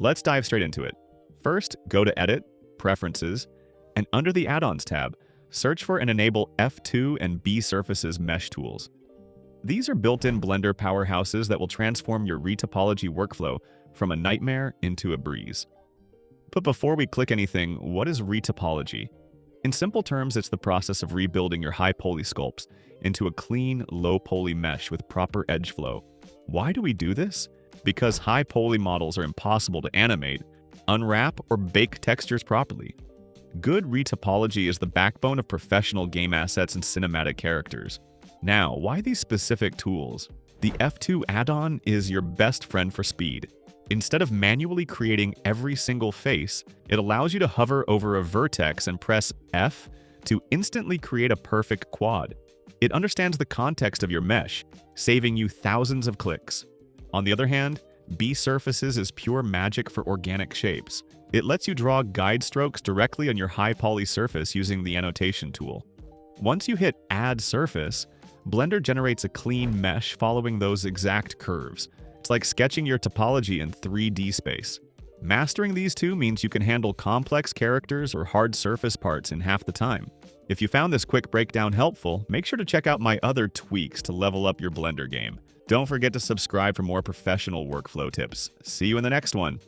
Let's dive straight into it. First, go to Edit, Preferences, and under the Add-ons tab, search for and enable F2 and BSurfaces mesh tools. These are built-in Blender powerhouses that will transform your retopology workflow from a nightmare into a breeze. But before we click anything, what is retopology? In simple terms, it's the process of rebuilding your high-poly sculpts into a clean, low-poly mesh with proper edge flow. Why do we do this? Because high-poly models are impossible to animate, unwrap, or bake textures properly. Good retopology is the backbone of professional game assets and cinematic characters. Now, why these specific tools? The F2 add-on is your best friend for speed. Instead of manually creating every single face, it allows you to hover over a vertex and press F to instantly create a perfect quad. It understands the context of your mesh, saving you thousands of clicks. On the other hand, BSurfaces is pure magic for organic shapes. It lets you draw guide strokes directly on your high-poly surface using the annotation tool. Once you hit Add Surface, Blender generates a clean mesh following those exact curves. It's like sketching your topology in 3D space. Mastering these two means you can handle complex characters or hard surface parts in half the time. If you found this quick breakdown helpful, make sure to check out my other tweaks to level up your Blender game. Don't forget to subscribe for more professional workflow tips. See you in the next one.